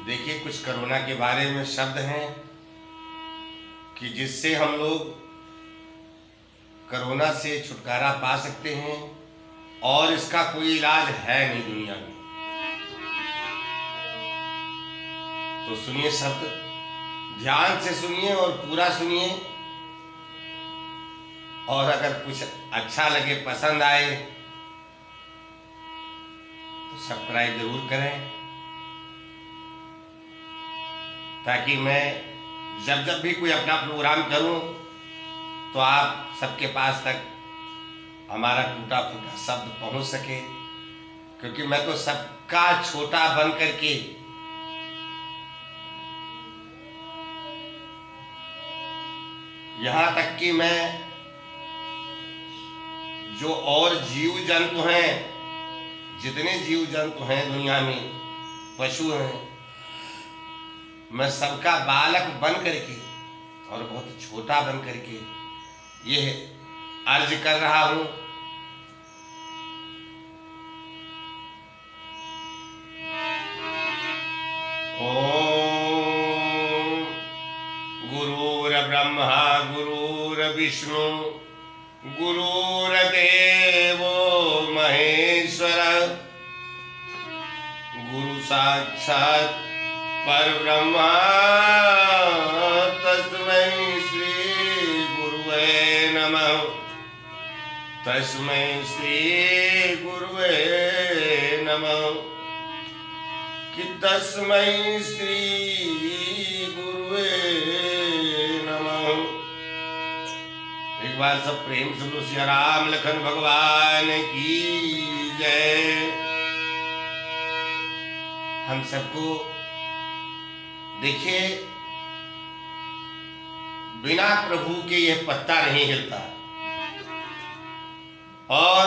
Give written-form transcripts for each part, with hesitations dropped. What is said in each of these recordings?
देखिए, कुछ कोरोना के बारे में शब्द हैं कि जिससे हम लोग कोरोना से छुटकारा पा सकते हैं और इसका कोई इलाज है नहीं दुनिया में। तो सुनिए शब्द, ध्यान से सुनिए और पूरा सुनिए, और अगर कुछ अच्छा लगे, पसंद आए तो सब्सक्राइब जरूर करें, ताकि मैं जब भी कोई अपना प्रोग्राम करूं तो आप सबके पास तक हमारा टूटा फूटा शब्द पहुंच सके। क्योंकि मैं तो सबका छोटा बन करके यहाँ तक कि मैं जो और जीव जंतु हैं, जितने जीव जंतु हैं दुनिया में, पशु हैं, मैं सबका बालक बन करके और बहुत छोटा बन करके ये अर्ज कर रहा हूं। ओम गुरुर्ब्रह्मा गुरुर्विष्णु गुरुर्देवो महेश्वर गुरु साक्षात् परब्रह्मा तस्मै श्री गुरुवे नमः। तस्मै श्री गुरुवे नमः। कि तस्मै श्री गुरुवे नमः। एक बार सब प्रेम से बोलो सिया राम लखन भगवान की जय। हम सबको देखिए, बिना प्रभु के यह पत्ता नहीं हिलता, और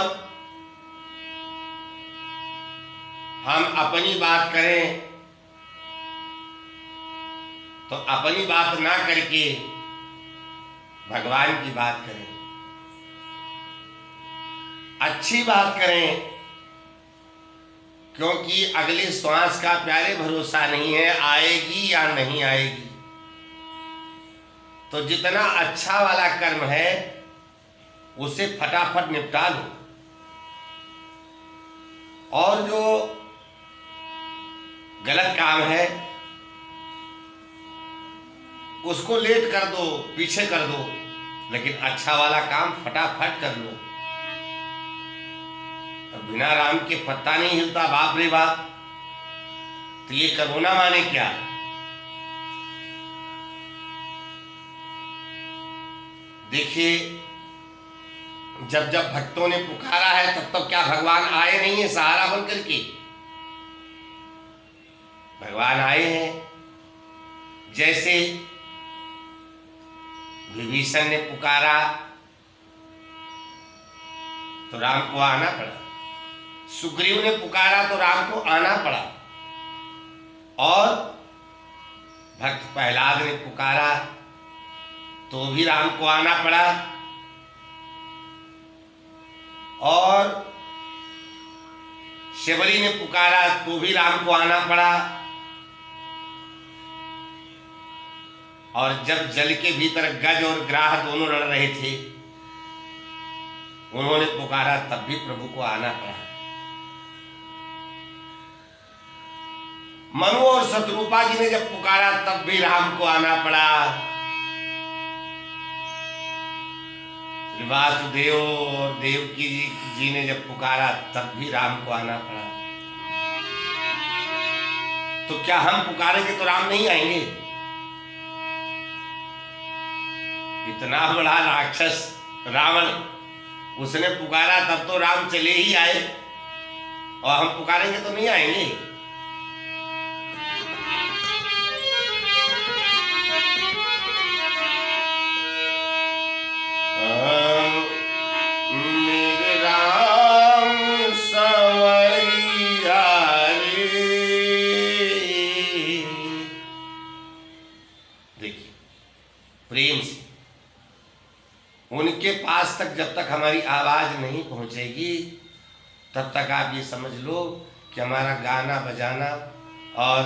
हम अपनी बात करें तो अपनी बात ना करके भगवान की बात करें, अच्छी बात करें, क्योंकि अगले श्वास का प्यारे भरोसा नहीं है, आएगी या नहीं आएगी। तो जितना अच्छा वाला कर्म है उसे फटाफट निपटा लो, और जो गलत काम है उसको लेट कर दो, पीछे कर दो, लेकिन अच्छा वाला काम फटाफट कर लो। बिना राम के पत्ता नहीं हिलता, बाप रे बाप। तो ये कोरोना माने क्या? देखिए, जब जब भक्तों ने पुकारा है तब क्या भगवान आए नहीं है सहारा बन करके? भगवान आए हैं। जैसे विभीषण ने पुकारा तो राम को आना पड़ा, सुग्रीव ने पुकारा तो राम को आना पड़ा, और भक्त प्रहलाद ने पुकारा तो भी राम को आना पड़ा, और शबरी ने पुकारा तो भी राम को आना पड़ा। और जब जल के भीतर गज और ग्राह दोनों लड़ रहे थे, उन्होंने पुकारा तब भी प्रभु को आना पड़ा। मनु और शत्रुपा जी ने जब पुकारा तब भी राम को आना पड़ा। वासुदेव और देवकी जी ने जब पुकारा तब भी राम को आना पड़ा। तो क्या हम पुकारेंगे तो राम नहीं आएंगे? इतना बड़ा राक्षस रावण, उसने पुकारा तब तो राम चले ही आए, और हम पुकारेंगे तो नहीं आएंगे? मेरे राम सवैया रे। देखिए, प्रेम से। उनके पास तक जब तक हमारी आवाज़ नहीं पहुंचेगी तब तक आप ये समझ लो कि हमारा गाना बजाना और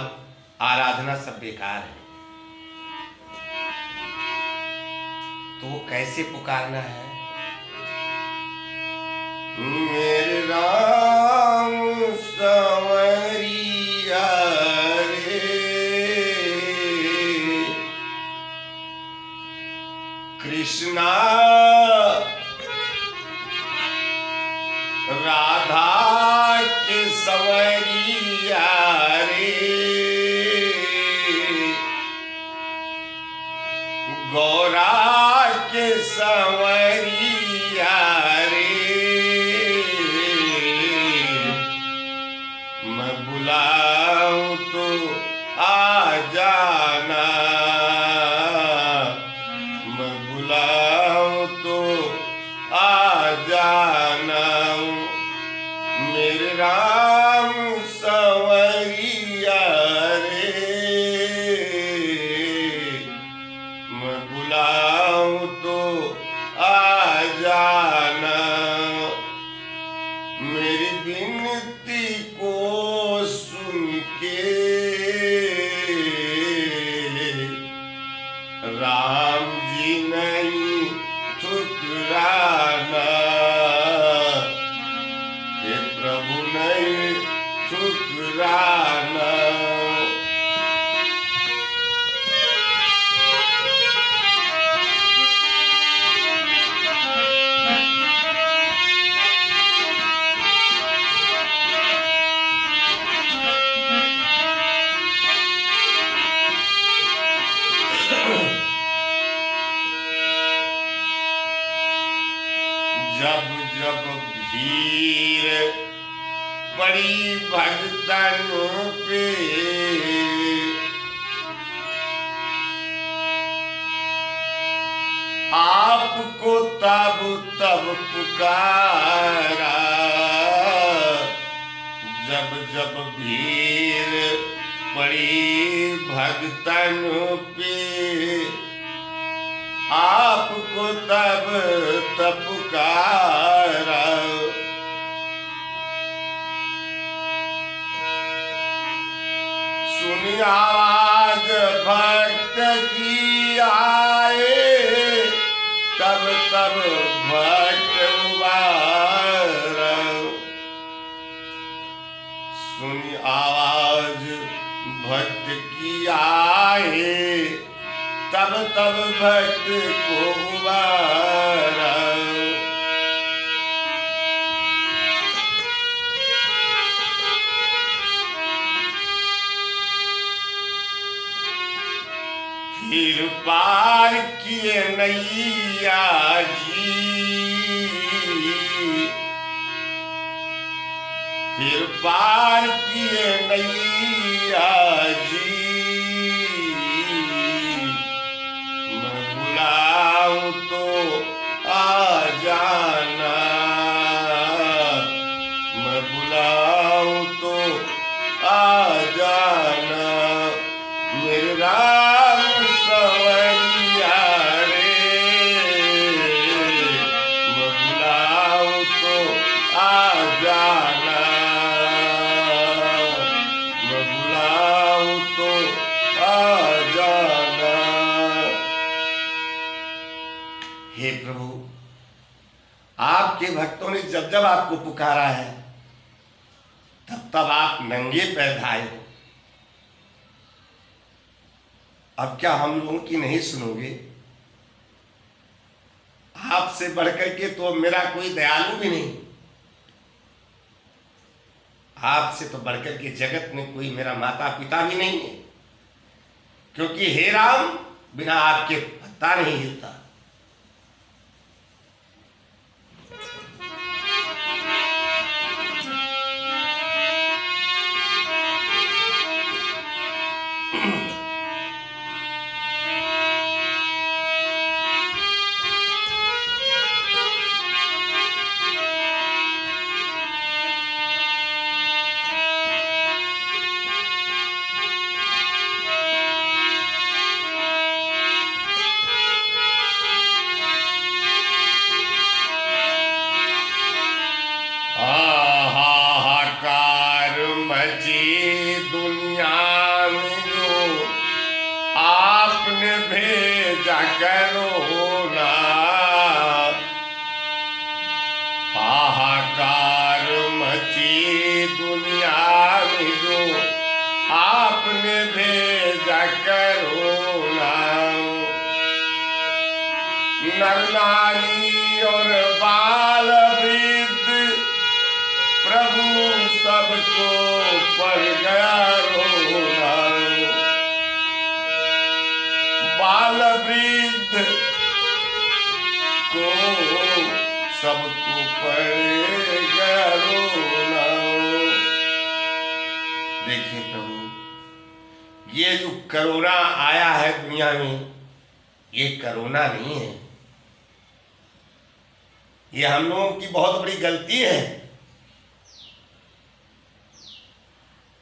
आराधना सब बेकार है। तो वो कैसे पुकारना है? मेरे राम संवरिया रे, कृष्णा राधा के संवरिया रे, गौरा के संवरिया रे, मैं बुलाऊं तो आ जाना, मैं बुलाऊं तो आ जाना, मेरे राम संवरिया रे, मैं बुलाऊं तो आ जाना, मेरी विनती को सुन के राम जी नहीं ठुकराना, हे प्रभु नहीं ठुकराना। जब जब भीड़ पड़ी भक्तन पे, आपको तब तब पुकारा, जब जब भीड़ पड़ी भक्तन पे, आपको तब तब पुकारा, सुनी आवाज भक्त की आए, तब तब भक्त उबारा, सुनी आवाज भक्त की आए, तब तब भक्त को उबारा, फिर पार किए नैया जी, फिर पार किए नैया जी, मैं बुलाऊं तो आ जाना, मैं बुलाऊं तो आ जाना, मेरे राम संवरिया रे, मैं बुलाऊं तो आ जाना, मैं बुलाऊं तो आ जाना। हे प्रभु, आपके भक्तों ने जब जब आपको पुकारा है तब तब आप नंगे पैर आए हो। अब क्या हम लोगों की नहीं सुनोगे? आपसे बढ़कर के तो मेरा कोई दयालु भी नहीं, आपसे तो बढ़कर के जगत में कोई मेरा माता पिता भी नहीं है, क्योंकि हे राम बिना आपके पत्ता नहीं हिलता। मची दुनिया में जो आपने भेजा करोना, हाहाकार मची दुनिया में जो आपने भेजा करोना। नर नारी और बाल वृद्ध प्रभु सबको पड़ गया रोना। बाल वृद्ध को सबको पड़ गया रोना। देखिए प्रभु, ये जो कोरोना आया है दुनिया में, ये कोरोना नहीं है, ये हम लोगों की बहुत बड़ी गलती है।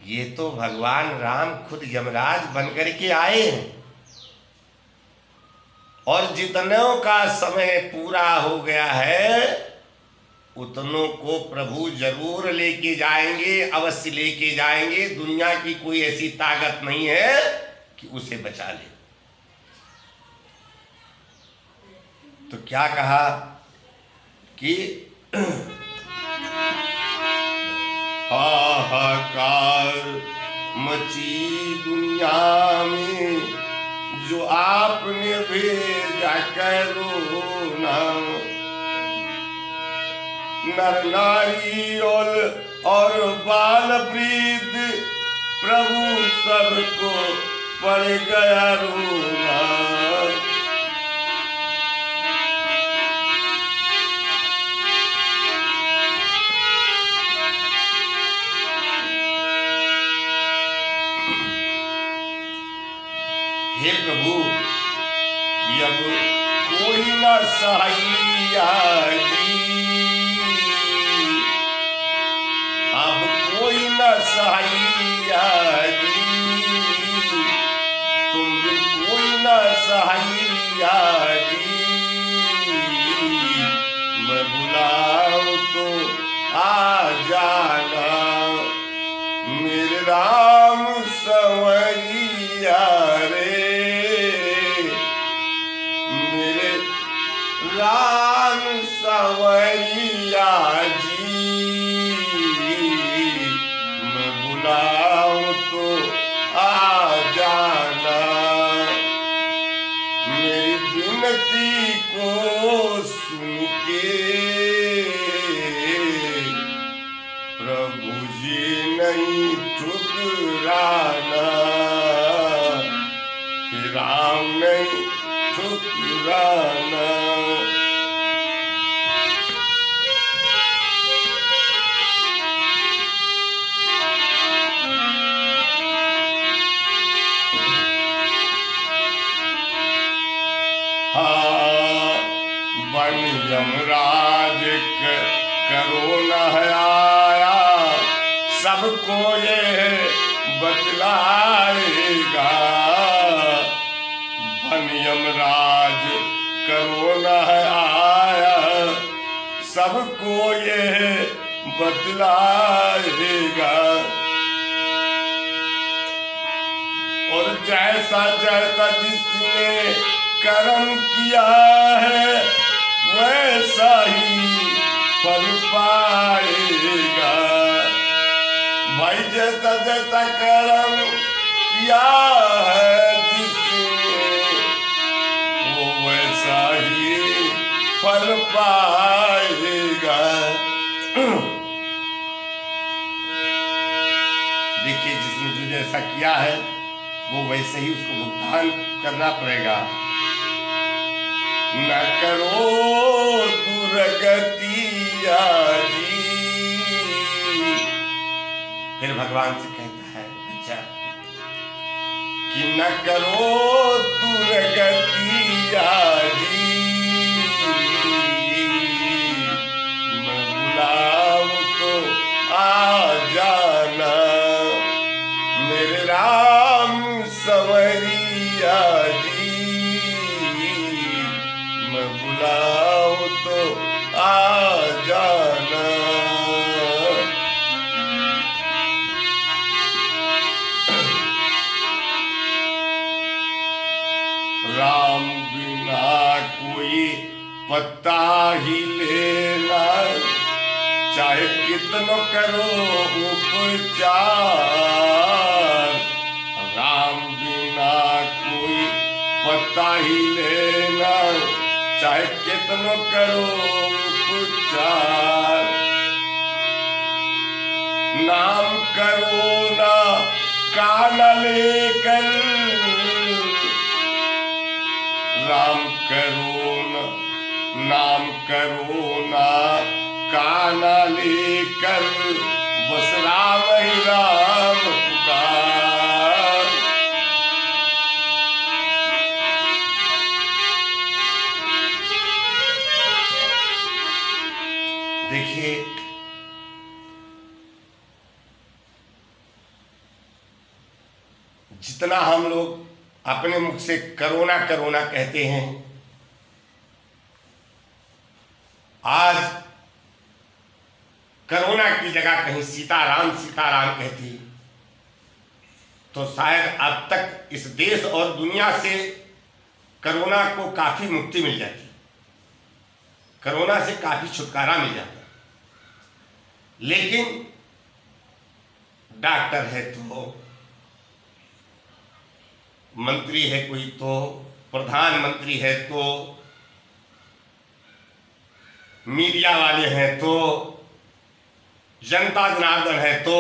ये तो भगवान राम खुद यमराज बनकर के आए हैं, और जितनों का समय पूरा हो गया है उतनों को प्रभु जरूर लेके जाएंगे, अवश्य लेके जाएंगे। दुनिया की कोई ऐसी ताकत नहीं है कि उसे बचा ले। तो क्या कहा कि हाहाकार मची दुनिया में जो आपने भेजा करोना। नर नारी और बाल वृद्ध प्रभु सबको पड़ गया रोना। हे प्रभु, कि अब कोई न सहाइया जी, अब कोई न सहाइया जी, तुम भी कोई न सहाइया जी। मैं बुलाऊं तो आ जाना, मेरे राम संवरिया रे, राम संवरिया जी। मैं बुलाऊं तो आ जाना, मेरी विनती को सुन के प्रभु जी नहीं ठुकराना, राम नहीं ठुकराना। बन यमराज करोना है आया, सबको ये बतलाएगा। बन यमराज करोना है आया, सबको ये बतलाएगा। और जैसा जैसा जिसने कर्म किया है वैसा ही फल पाएगा। भाई जैसा जैसा कर्म किया है जिसने, वो वैसा ही फल पाएगा। देखिए, जिसने जो जैसा किया है वो वैसे ही उसको भुगतान करना पड़ेगा। न करो दुर्गतिया जी। फिर भगवान से कहता है बच्चा कि न करो दुर्गतिया जी, मैं बुलाऊं तो आ जाना, मेरे राम संवरिया जी। मैं बुलाऊं तो आ जाना। राम बिना कोई पत्ता ही लेना, चाहे कितना करो उपचार। राम बिना कोई पत्ता ही लेना, चाहे कितना करो उपचार। नाम करो ना कान लेकर, राम करो ना, नाम करो ना कान लेकर, बस राम ही राम पुकार। देखिए, जितना हम लोग अपने मुख से करोना करोना कहते हैं, आज करोना की जगह कहीं सीताराम सीताराम कहती तो शायद अब तक इस देश और दुनिया से करोना को काफी मुक्ति मिल जाती, करोना से काफी छुटकारा मिल जाता। लेकिन डॉक्टर है तो, मंत्री है कोई तो, प्रधानमंत्री है तो, मीडिया वाले हैं तो, जनता जनार्दन है तो,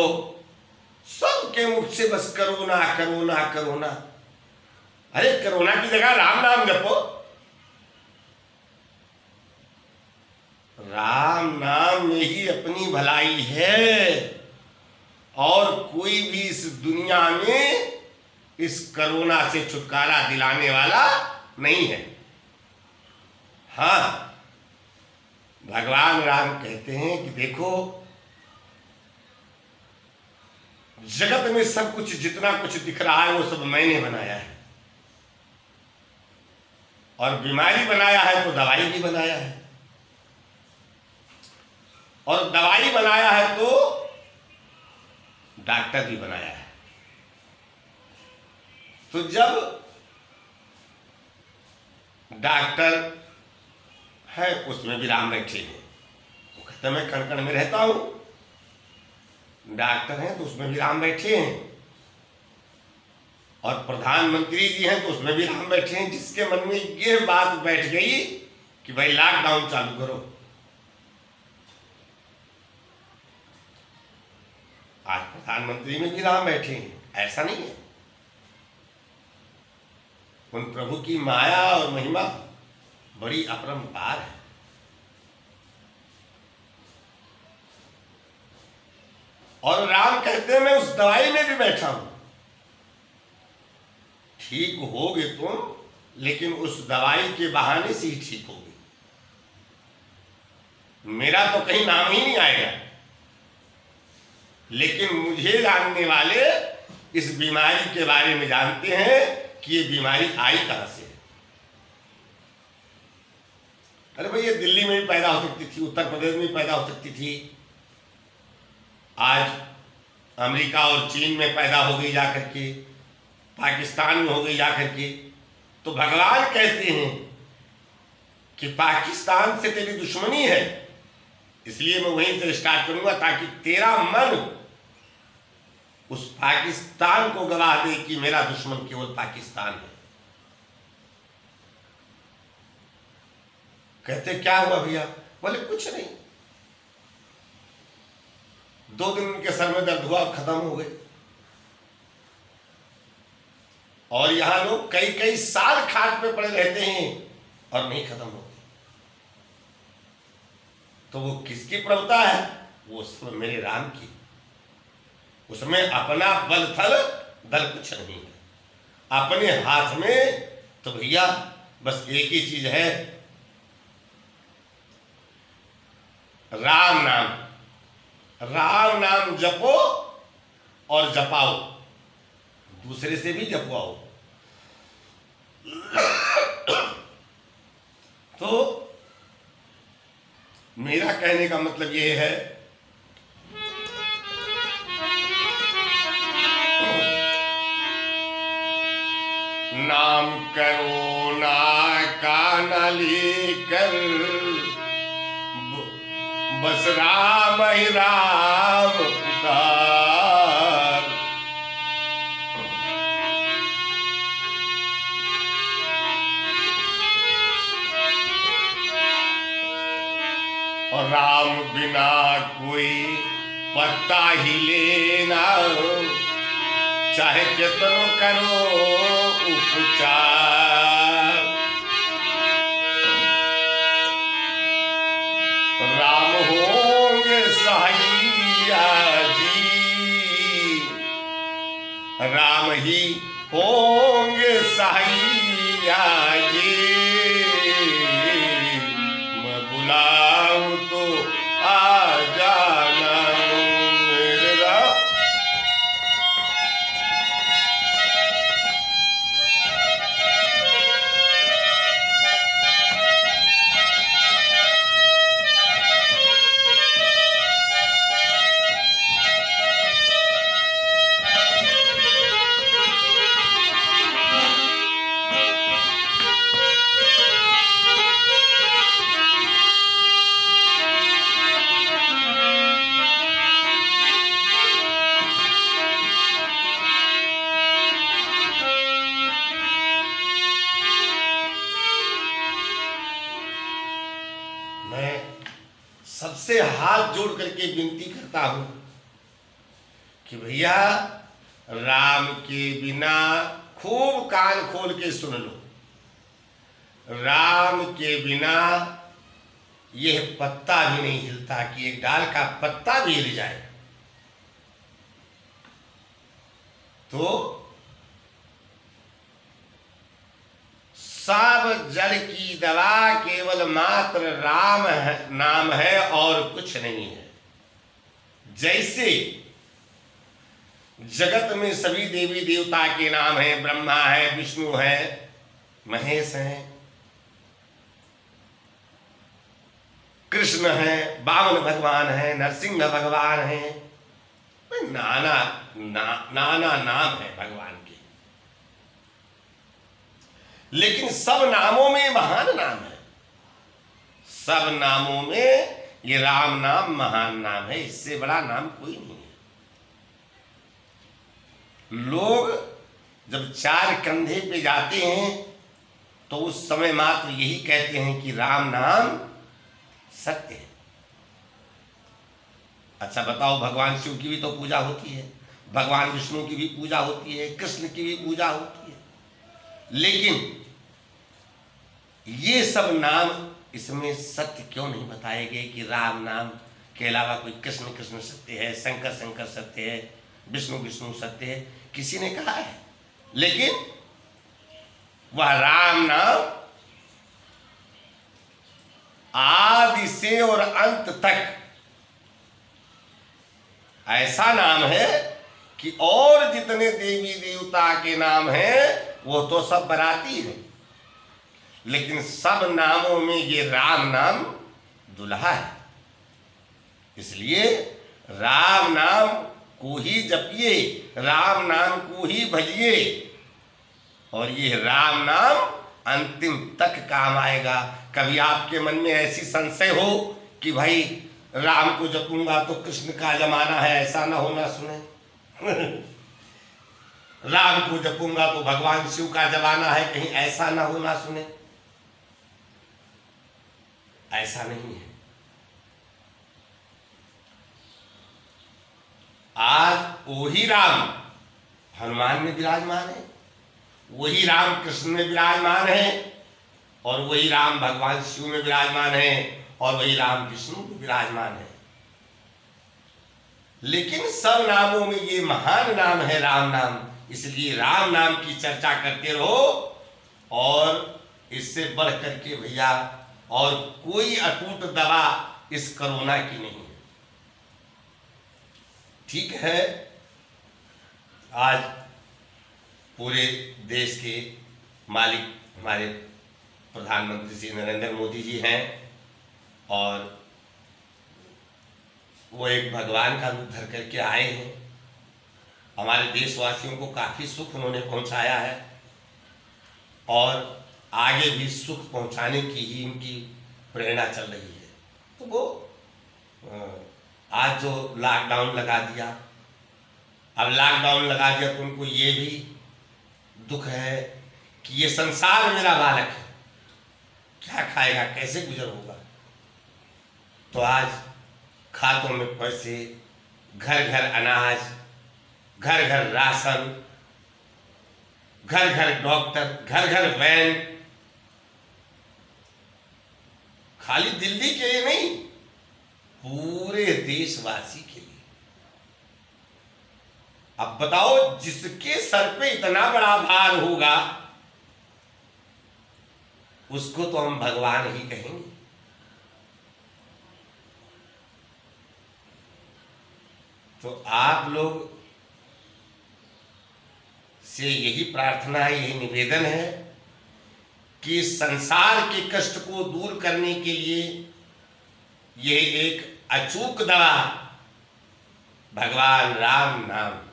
सबके मुख से बस करोना करोना करोना। अरे करोना की जगह राम नाम जपो। राम नाम में ही अपनी भलाई है, और कोई भी इस दुनिया में इस करोना से छुटकारा दिलाने वाला नहीं है। हाँ, भगवान राम कहते हैं कि देखो, जगत में सब कुछ जितना कुछ दिख रहा है वो सब मैंने बनाया है, और बीमारी बनाया है तो दवाई भी बनाया है, और दवाई बनाया है तो डॉक्टर भी बनाया है। तो जब डॉक्टर है उसमें भी राम बैठे हैं, वो कहते मैं कण कण में रहता हूं। डॉक्टर हैं तो उसमें भी राम बैठे हैं, और प्रधानमंत्री जी हैं तो उसमें भी राम बैठे हैं। जिसके मन में ये बात बैठ गई कि भाई लॉकडाउन चालू करो, आज प्रधानमंत्री में भी राम बैठे हैं। ऐसा नहीं है, उन प्रभु की माया और महिमा बड़ी अपरंपार है। और राम कहते हैं मैं उस दवाई में भी बैठा हूं। ठीक होगे तुम, लेकिन उस दवाई के बहाने से ही ठीक होगे। मेरा तो कहीं नाम ही नहीं आएगा, लेकिन मुझे जानने वाले इस बीमारी के बारे में जानते हैं कि ये बीमारी आई कहां से। अरे भाई, ये दिल्ली में भी पैदा हो सकती थी, उत्तर प्रदेश में भी पैदा हो सकती थी, आज अमेरिका और चीन में पैदा हो गई जाकर के, पाकिस्तान में हो गई जाकर के। तो भगवान कहते हैं कि पाकिस्तान से तेरी दुश्मनी है, इसलिए मैं वहीं से स्टार्ट करूंगा ताकि तेरा मन उस पाकिस्तान को गवाह दे कि मेरा दुश्मन केवल पाकिस्तान है। कहते क्या हुआ भैया? बोले कुछ नहीं, 2 दिन उनके सर में दर्द हुआ, खत्म हो गए। और यहां लोग कई कई साल खाट पे पड़े रहते हैं और नहीं खत्म होते। तो वो किसकी प्रभुता है? वो उसमें मेरे राम की। उसमें अपना बल थल दल कुछ नहीं है, अपने हाथ में तो भैया बस एक ही चीज है, राम नाम। राम नाम जपो और जपाओ, दूसरे से भी जपवाओ। तो मेरा कहने का मतलब ये है नाम करुणा का न लेकर बस राम ही राम पुकार। और राम बिना कोई पत्ता ही लेना, चाहे कितनो करो उपचार। राम होंगे सहाइया जी, राम ही होंगे सहाइया जी। मैं बुलाऊं तो आ जाना मेरे राम। सबसे हाथ जोड़ करके विनती करता हूं कि भैया राम के बिना खूब कान खोल के सुन लो। राम के बिना यह पत्ता भी नहीं हिलता कि एक डाल का पत्ता भी हिल जाए तो सब जड़ की दवा केवल मात्र राम है, नाम है और कुछ नहीं है। जैसे जगत में सभी देवी देवता के नाम हैं, ब्रह्मा है, विष्णु है, महेश है, कृष्ण है, वामन भगवान है, नरसिंह भगवान है, नाना नाम है भगवान के। लेकिन सब नामों में महान नाम है। सब नामों में ये राम नाम महान नाम है, इससे बड़ा नाम कोई नहीं है। लोग जब चार कंधे पे जाते हैं तो उस समय मात्र यही कहते हैं कि राम नाम सत्य है। अच्छा बताओ, भगवान शिव की भी तो पूजा होती है, भगवान विष्णु की भी पूजा होती है, कृष्ण की भी पूजा होती है, लेकिन ये सब नाम इसमें सत्य क्यों नहीं बताए गए कि राम नाम के अलावा कोई कृष्ण कृष्ण सत्य है, शंकर शंकर सत्य है, विष्णु विष्णु सत्य है? किसी ने कहा है, लेकिन वह राम नाम आदि से और अंत तक ऐसा नाम है कि और जितने देवी देवता के नाम हैं वो तो सब बराती हैं, लेकिन सब नामों में ये राम नाम दुल्हा है। इसलिए राम नाम को ही जपिए, राम नाम को ही भजिए, और ये राम नाम अंतिम तक काम आएगा। कभी आपके मन में ऐसी संशय हो कि भाई राम को जपूंगा तो कृष्ण का जमाना है, ऐसा ना होना सुने। राम को जपूंगा तो भगवान शिव का जमाना है, कहीं ऐसा ना होना सुने। ऐसा नहीं है। आज वही राम हनुमान में विराजमान है, वही राम कृष्ण में विराजमान है, और वही राम भगवान शिव में विराजमान है, और वही राम विष्णु में विराजमान है। लेकिन सब नामों में ये महान नाम है राम नाम, इसलिए राम नाम की चर्चा करते रहो। और इससे बढ़ करके भैया और कोई अटूट दवा इस कोरोना की नहीं है। ठीक है, आज पूरे देश के मालिक हमारे प्रधानमंत्री श्री नरेंद्र मोदी जी हैं, और वो एक भगवान का रूप धर करके आए हैं। हमारे देशवासियों को काफ़ी सुख उन्होंने पहुंचाया है। और आगे भी सुख पहुंचाने की ही इनकी प्रेरणा चल रही है। तो वो आज जो लॉकडाउन लगा दिया, अब लॉकडाउन लगा दिया तो उनको ये भी दुख है कि ये संसार मेरा बालक है, क्या खाएगा, कैसे गुजर होगा। तो आज खातों में पैसे, घर घर अनाज, घर घर राशन, घर घर डॉक्टर, घर घर वैन, खाली दिल्ली के लिए नहीं, पूरे देशवासी के लिए। अब बताओ, जिसके सर पे इतना बड़ा भार होगा उसको तो हम भगवान ही कहेंगे। तो आप लोग से यही प्रार्थना है, यही निवेदन है कि संसार के कष्ट को दूर करने के लिए ये एक अचूक दवा भगवान राम नाम।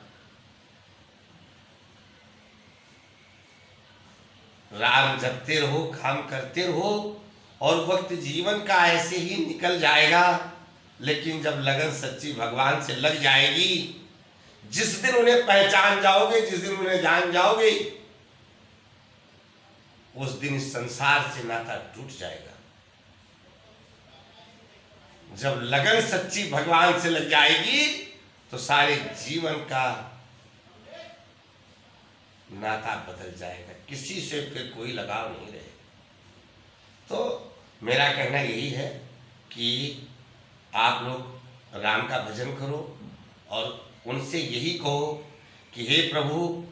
राम जपते रहो, काम करते रहो और वक्त जीवन का ऐसे ही निकल जाएगा। लेकिन जब लगन सच्ची भगवान से लग जाएगी, जिस दिन उन्हें पहचान जाओगे, जिस दिन उन्हें जान जाओगे, उस दिन इस संसार से नाता टूट जाएगा। जब लगन सच्ची भगवान से लग जाएगी तो सारे जीवन का नाता बदल जाएगा, किसी से फिर कोई लगाव नहीं रहे। तो मेरा कहना यही है कि आप लोग राम का भजन करो और उनसे यही कहो कि हे प्रभु,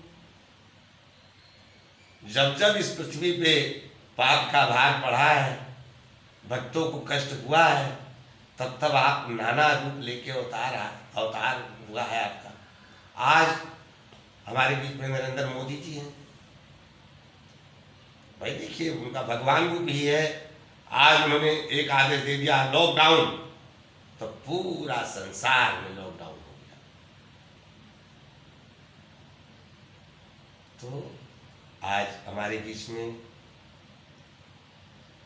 जब जब इस पृथ्वी पे पाप का भार पड़ा है, भक्तों को कष्ट हुआ है, तब तब आप नाना रूप लेके अवतार हुआ है आपका। आज हमारे बीच में नरेंद्र मोदी जी हैं, भाई देखिए उनका भगवान रूप ही है। आज उन्होंने एक आदेश दे दिया लॉकडाउन, तो पूरा संसार में लॉकडाउन हो गया। तो आज हमारे बीच में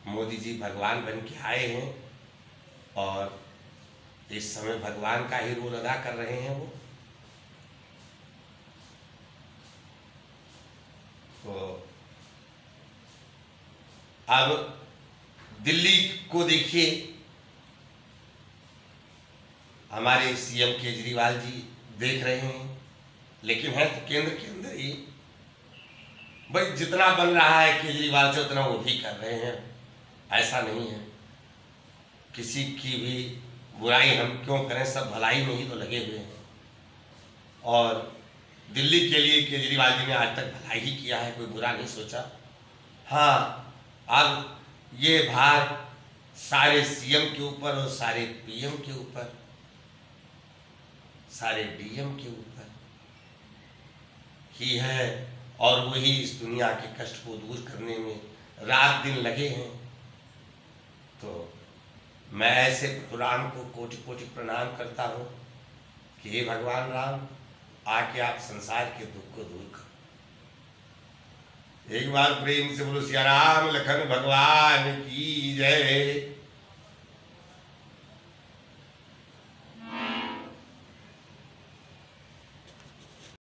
मोदी जी भगवान बन के आए हैं और इस समय भगवान का ही रोल अदा कर रहे हैं वो। तो अब दिल्ली को देखिए, हमारे सीएम केजरीवाल जी देख रहे हैं, लेकिन है तो केंद्र के अंदर ही। भाई जितना बन रहा है केजरीवाल से उतना वो भी कर रहे हैं, ऐसा नहीं है। किसी की भी बुराई हम क्यों करें, सब भलाई में ही तो लगे हुए हैं। और दिल्ली के लिए केजरीवाल जी ने आज तक भलाई ही किया है, कोई बुरा नहीं सोचा। हाँ, अब ये भार सारे सीएम के ऊपर और सारे पीएम के ऊपर, सारे डीएम के ऊपर ही है, और वही इस दुनिया के कष्ट को दूर करने में रात दिन लगे हैं। तो मैं ऐसे राम को कोटि कोटि प्रणाम करता हूँ कि हे भगवान राम, आके आप संसार के दुख को दूर करो। एक बार प्रेम से बोलो सिया राम लखन भगवान की जय।